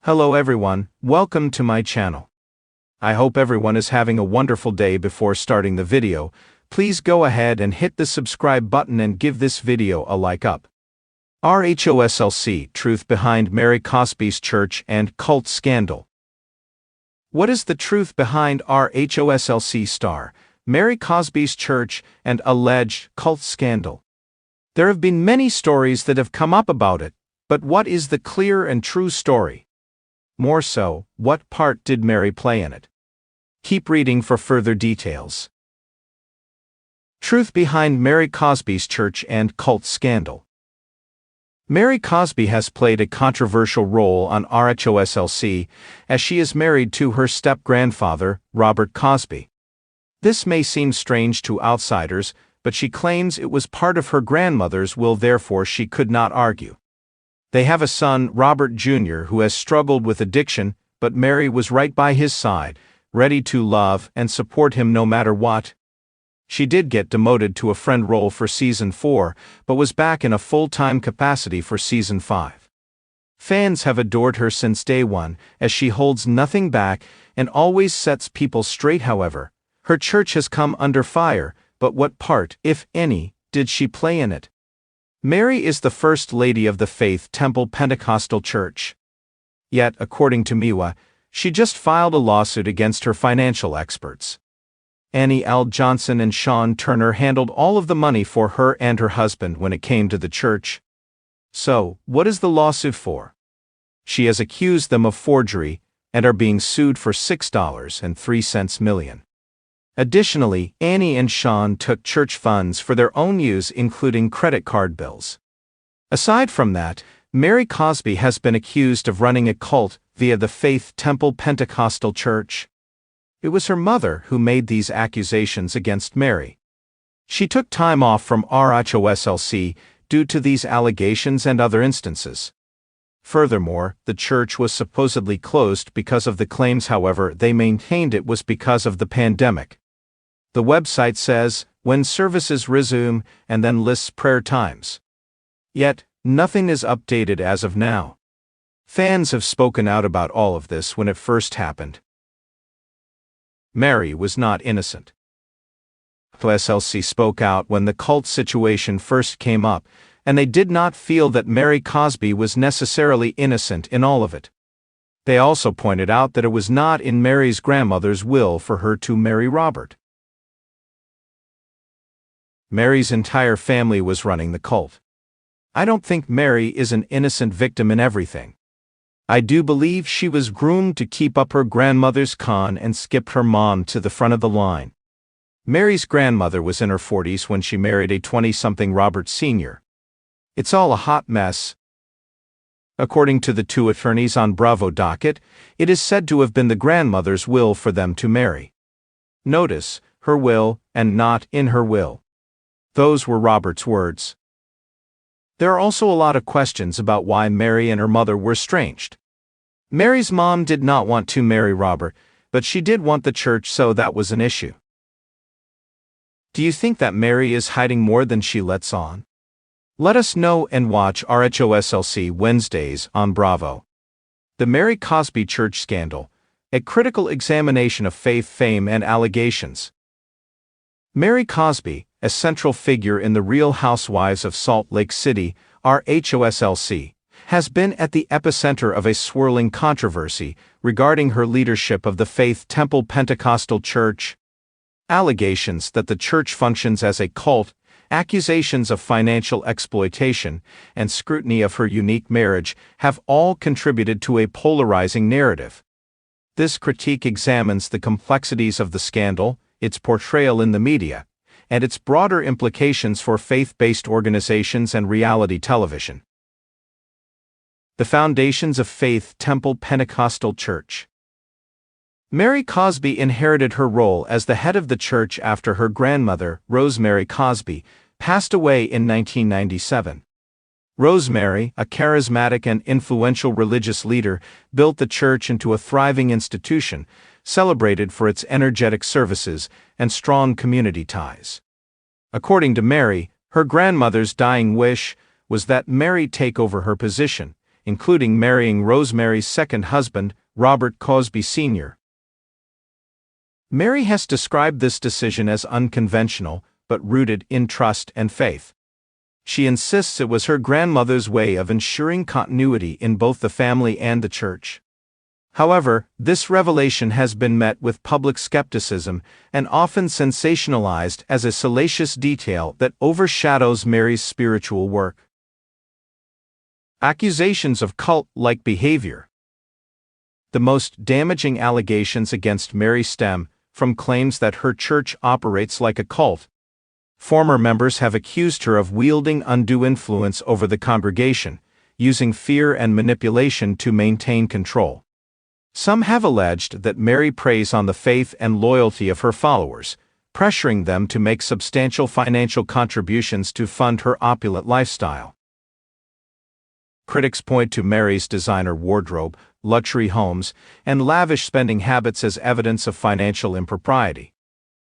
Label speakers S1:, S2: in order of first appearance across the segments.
S1: Hello everyone, welcome to my channel. I hope everyone is having a wonderful day. Before starting the video, please go ahead and hit the subscribe button and give this video a like up. RHOSLC, Truth Behind Mary Cosby's Church and Cult Scandal. What is the truth behind RHOSLC star, Mary Cosby's church, and alleged cult scandal? There have been many stories that have come up about it, but what is the clear and true story? More so, what part did Mary play in it? Keep reading for further details. Truth behind Mary Cosby's church and cult scandal. Mary Cosby has played a controversial role on RHOSLC as she is married to her step-grandfather, Robert Cosby. This may seem strange to outsiders, but she claims it was part of her grandmother's will, therefore she could not argue. They have a son, Robert Jr., who has struggled with addiction, but Mary was right by his side, ready to love and support him no matter what. She did get demoted to a friend role for Season 4, but was back in a full-time capacity for Season 5. Fans have adored her since day one, as she holds nothing back and always sets people straight. However, her church has come under fire, but what part, if any, did she play in it? Mary is the First Lady of the Faith Temple Pentecostal Church. Yet, according to MIWA, she just filed a lawsuit against her financial experts. Annie L. Johnson and Sean Turner handled all of the money for her and her husband when it came to the church. So, what is the lawsuit for? She has accused them of forgery and are being sued for $6.03 million. Additionally, Annie and Sean took church funds for their own use, including credit card bills. Aside from that, Mary Cosby has been accused of running a cult via the Faith Temple Pentecostal Church. It was her mother who made these accusations against Mary. She took time off from RHOSLC due to these allegations and other instances. Furthermore, the church was supposedly closed because of the claims. However, they maintained it was because of the pandemic. The website says, when services resume, and then lists prayer times. Yet, nothing is updated as of now. Fans have spoken out about all of this when it first happened. Mary was not innocent. RHOSLC spoke out when the cult situation first came up, and they did not feel that Mary Cosby was necessarily innocent in all of it. They also pointed out that it was not in Mary's grandmother's will for her to marry Robert. Mary's entire family was running the cult. I don't think Mary is an innocent victim in everything. I do believe she was groomed to keep up her grandmother's con and skipped her mom to the front of the line. Mary's grandmother was in her 40s when she married a 20-something Robert Sr. It's all a hot mess. According to the two attorneys on Bravo docket, it is said to have been the grandmother's will for them to marry. Notice, her will, and not in her will. Those were Robert's words. There are also a lot of questions about why Mary and her mother were estranged. Mary's mom did not want to marry Robert, but she did want the church, so that was an issue. Do you think that Mary is hiding more than she lets on? Let us know and watch RHOSLC Wednesdays on Bravo. The Mary Cosby Church Scandal, a critical examination of faith, fame, and allegations. Mary Cosby, a central figure in the Real Housewives of Salt Lake City, RHOSLC, has been at the epicenter of a swirling controversy regarding her leadership of the Faith Temple Pentecostal Church. Allegations that the church functions as a cult, accusations of financial exploitation, and scrutiny of her unique marriage have all contributed to a polarizing narrative. This critique examines the complexities of the scandal, its portrayal in the media, and its broader implications for faith-based organizations and reality television. The foundations of Faith Temple Pentecostal Church. Mary Cosby inherited her role as the head of the church after her grandmother, Rosemary Cosby, passed away in 1997. Rosemary, a charismatic and influential religious leader, built the church into a thriving institution, celebrated for its energetic services and strong community ties. According to Mary, her grandmother's dying wish was that Mary take over her position, including marrying Rosemary's second husband, Robert Cosby Sr. Mary has described this decision as unconventional, but rooted in trust and faith. She insists it was her grandmother's way of ensuring continuity in both the family and the church. However, this revelation has been met with public skepticism and often sensationalized as a salacious detail that overshadows Mary's spiritual work. Accusations of cult-like behavior. The most damaging allegations against Mary stem from claims that her church operates like a cult. Former members have accused her of wielding undue influence over the congregation, using fear and manipulation to maintain control. Some have alleged that Mary preys on the faith and loyalty of her followers, pressuring them to make substantial financial contributions to fund her opulent lifestyle. Critics point to Mary's designer wardrobe, luxury homes, and lavish spending habits as evidence of financial impropriety.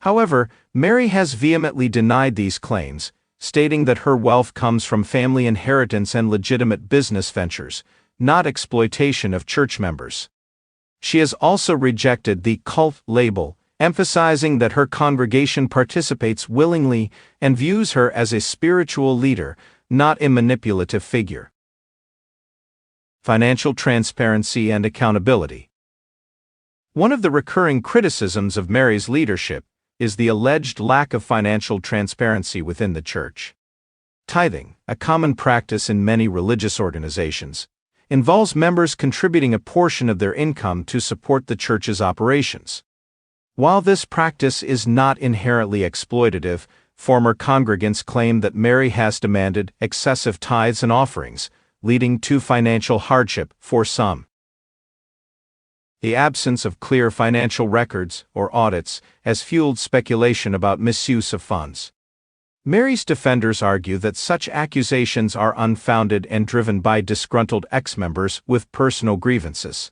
S1: However, Mary has vehemently denied these claims, stating that her wealth comes from family inheritance and legitimate business ventures, not exploitation of church members. She has also rejected the cult label, emphasizing that her congregation participates willingly and views her as a spiritual leader, not a manipulative figure. Financial transparency and accountability. One of the recurring criticisms of Mary's leadership is the alleged lack of financial transparency within the church. Tithing, a common practice in many religious organizations, involves members contributing a portion of their income to support the church's operations. While this practice is not inherently exploitative, former congregants claim that Mary has demanded excessive tithes and offerings, leading to financial hardship for some. The absence of clear financial records, or audits, has fueled speculation about misuse of funds. Mary's defenders argue that such accusations are unfounded and driven by disgruntled ex-members with personal grievances.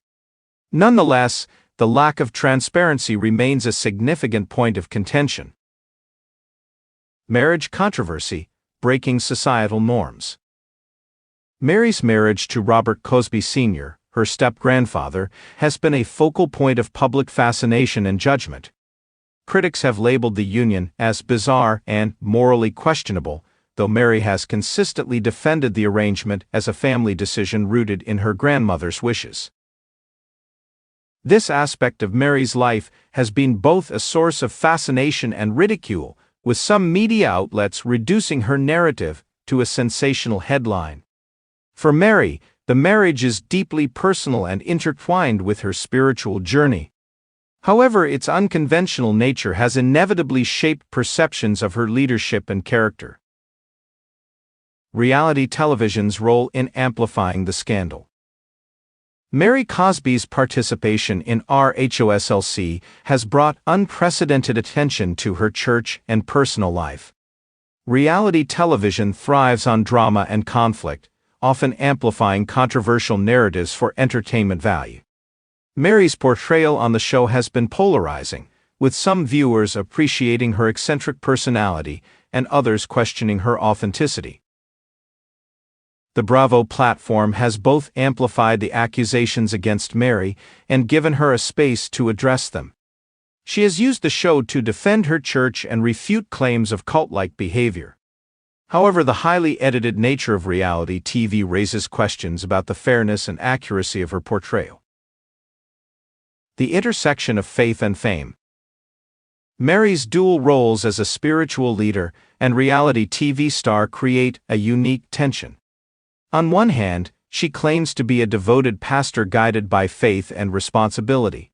S1: Nonetheless, the lack of transparency remains a significant point of contention. Marriage controversy, breaking societal norms. Mary's marriage to Robert Cosby Sr., her step-grandfather, has been a focal point of public fascination and judgment. Critics have labeled the union as bizarre and morally questionable, though Mary has consistently defended the arrangement as a family decision rooted in her grandmother's wishes. This aspect of Mary's life has been both a source of fascination and ridicule, with some media outlets reducing her narrative to a sensational headline. For Mary, the marriage is deeply personal and intertwined with her spiritual journey. However, its unconventional nature has inevitably shaped perceptions of her leadership and character. Reality television's role in amplifying the scandal. Mary Cosby's participation in RHOSLC has brought unprecedented attention to her church and personal life. Reality television thrives on drama and conflict, often amplifying controversial narratives for entertainment value. Mary's portrayal on the show has been polarizing, with some viewers appreciating her eccentric personality and others questioning her authenticity. The Bravo platform has both amplified the accusations against Mary and given her a space to address them. She has used the show to defend her church and refute claims of cult-like behavior. However, the highly edited nature of reality TV raises questions about the fairness and accuracy of her portrayal. The intersection of faith and fame. Mary's dual roles as a spiritual leader and reality TV star create a unique tension. On one hand, she claims to be a devoted pastor guided by faith and responsibility.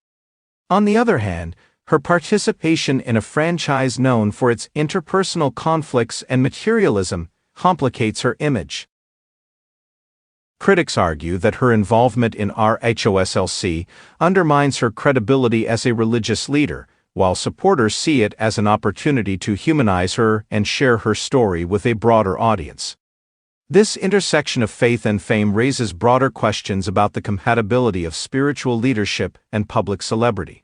S1: On the other hand, her participation in a franchise known for its interpersonal conflicts and materialism complicates her image. Critics argue that her involvement in RHOSLC undermines her credibility as a religious leader, while supporters see it as an opportunity to humanize her and share her story with a broader audience. This intersection of faith and fame raises broader questions about the compatibility of spiritual leadership and public celebrity.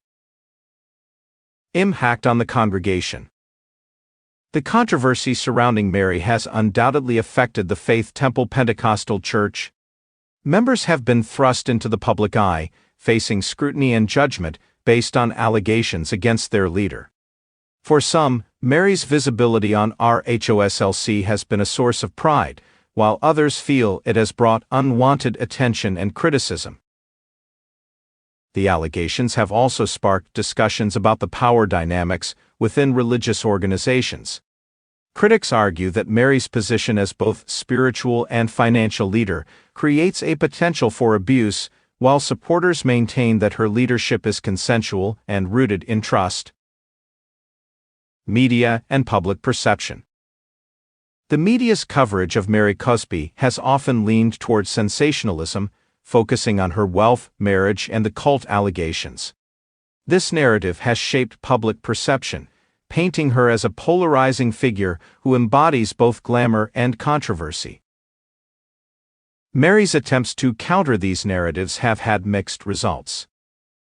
S1: Impact on the congregation. The controversy surrounding Mary has undoubtedly affected the Faith Temple Pentecostal Church. Members have been thrust into the public eye, facing scrutiny and judgment based on allegations against their leader. For some, Mary's visibility on RHOSLC has been a source of pride, while others feel it has brought unwanted attention and criticism. The allegations have also sparked discussions about the power dynamics within religious organizations. Critics argue that Mary's position as both spiritual and financial leader creates a potential for abuse, while supporters maintain that her leadership is consensual and rooted in trust. Media and public perception. The media's coverage of Mary Cosby has often leaned towards sensationalism, focusing on her wealth, marriage, and the cult allegations. This narrative has shaped public perception, painting her as a polarizing figure who embodies both glamour and controversy. Mary's attempts to counter these narratives have had mixed results.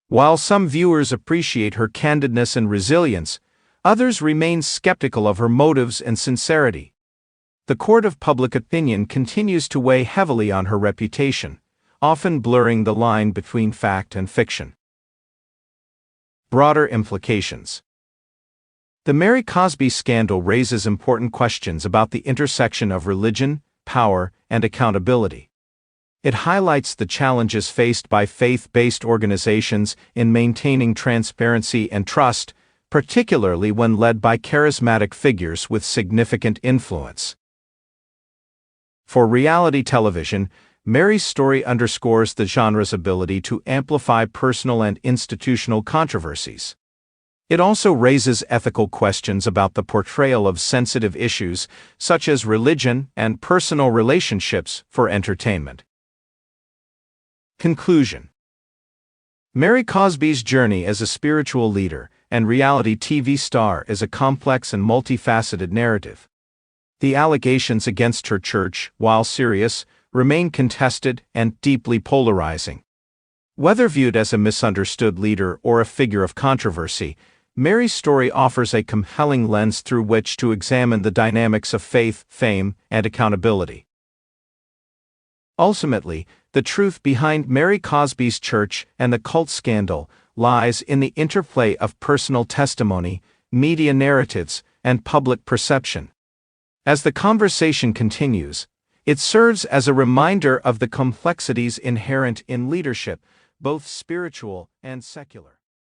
S1: While some viewers appreciate her candidness and resilience, others remain skeptical of her motives and sincerity. The court of public opinion continues to weigh heavily on her reputation, often blurring the line between fact and fiction. Broader implications. The Mary Cosby scandal raises important questions about the intersection of religion, power, and accountability. It highlights the challenges faced by faith-based organizations in maintaining transparency and trust, particularly when led by charismatic figures with significant influence. For reality television, Mary's story underscores the genre's ability to amplify personal and institutional controversies. It also raises ethical questions about the portrayal of sensitive issues such as religion and personal relationships for entertainment. Conclusion. Mary Cosby's journey as a spiritual leader and reality TV star is a complex and multifaceted narrative. The allegations against her church, while serious, remain contested and deeply polarizing. Whether viewed as a misunderstood leader or a figure of controversy, Mary's story offers a compelling lens through which to examine the dynamics of faith, fame, and accountability. Ultimately, the truth behind Mary Cosby's church and the cult scandal lies in the interplay of personal testimony, media narratives, and public perception. As the conversation continues, it serves as a reminder of the complexities inherent in leadership, both spiritual and secular.